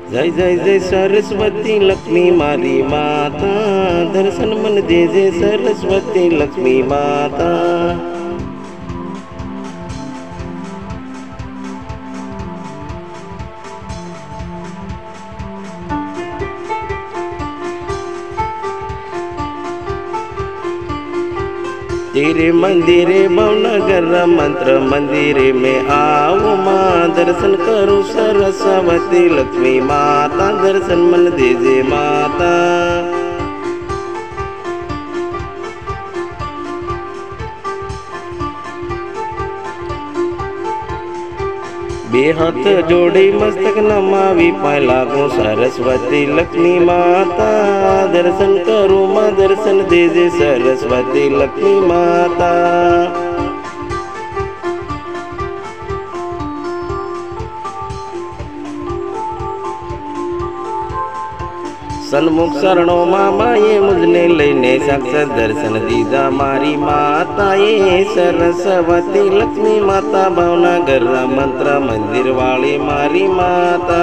जय जय जय सरस्वती लक्ष्मी मारी माता, दर्शन मन दे जय सरस्वती लक्ष्मी माता। तेरे मंदिरे भवनगर मंत्र मंदिरे में आओ माँ, दर्शन करूं सरस्वती लक्ष्मी माता, दर्शन मन दीजिए माता। बेहाथ जोड़ी मस्तक नमावी पाए लागू सरस्वती लक्ष्मी माता, दर्शन करूं माँ दर्शन दीजिए सरस्वती लक्ष्मी माता। सन्मुख शरणों मामा ये मुझने लेने साक्षात दर्शन दीदा मारी माता, ये सरस्वती लक्ष्मी माता भावनगर मंत्र मंदिर वाली मारी माता।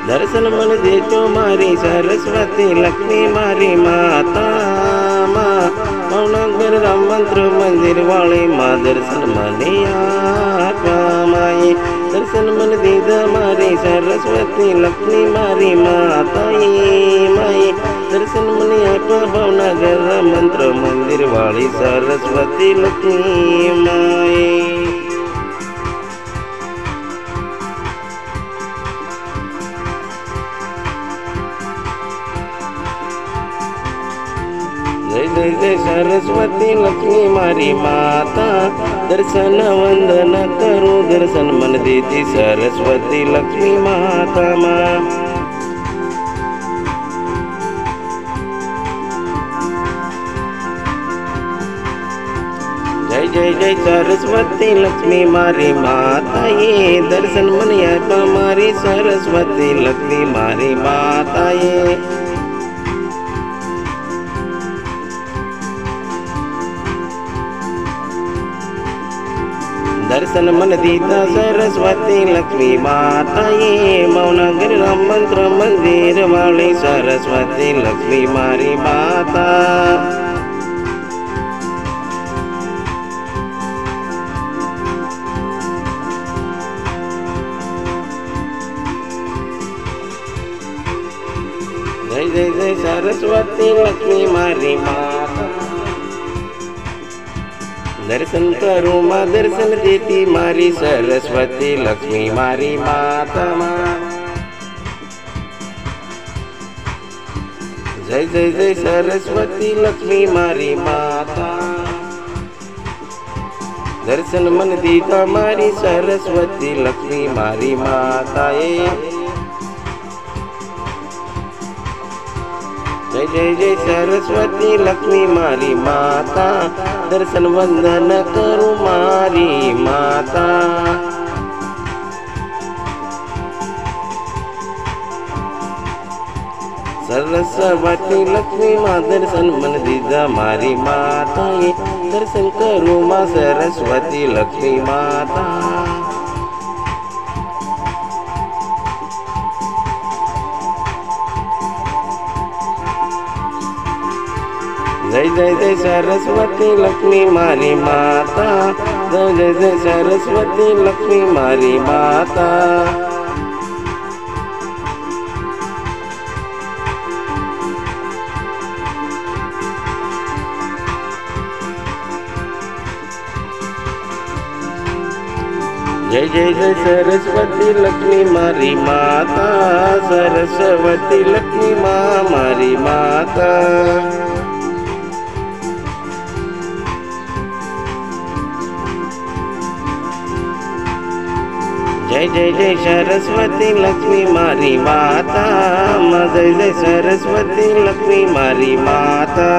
दर्शन मन दे जो मारी सरस्वती लक्ष्मी मारी माता, माँ भावनगर राम मंत्र मंदिर वाली माँ, दर्शन मने आपा माए, दर्शन मन दे मारी सरस्वती लक्ष्मी मारी माता ये माए, दर्शन मन आपा भावनगर राम मंत्र मंदिर वाली सरस्वती लक्ष्मी माए। जय जय जय सरस्वती लक्ष्मी मारी माता, दर्शन वंदन करूं दर्शन मन देती सरस्वती लक्ष्मी माता माँ। जय जय जय सरस्वती लक्ष्मी मारी माता, ये दर्शन मन या मारी सरस्वती लक्ष्मी मारी माता ये। दर्शन मन दीता सरस्वती लक्ष्मी माता, ये भावनगर राम मंत्र मंदिर वाली सरस्वती लक्ष्मी मारी माता। जय जय जय सरस्वती लक्ष्मी मारी माता, दर्शन करूं माँ दर्शन देती मारी सरस्वती लक्ष्मी मारी माता माँ। जय जय जय सरस्वती लक्ष्मी मारी माता, दर्शन मन दीता मारी सरस्वती लक्ष्मी मारी माता ये। जय जय जय सरस्वती लक्ष्मी मारी माता, दर्शन वंदन करूं मारी माता। सरस्वती लक्ष्मी माँ दर्शन मन दीदा मारी माता, ये दर्शन करूं माँ सरस्वती लक्ष्मी माता। जय जय जय सरस्वती लक्ष्मी मारी माता, जय जय जय सरस्वती लक्ष्मी मारी माता। जय जय जय सरस्वती लक्ष्मी मारी माता, सरस्वती लक्ष्मी माँ मारी माता। जय जय जय सरस्वती लक्ष्मी मारी माता, जय जय सरस्वती लक्ष्मी मारी माता।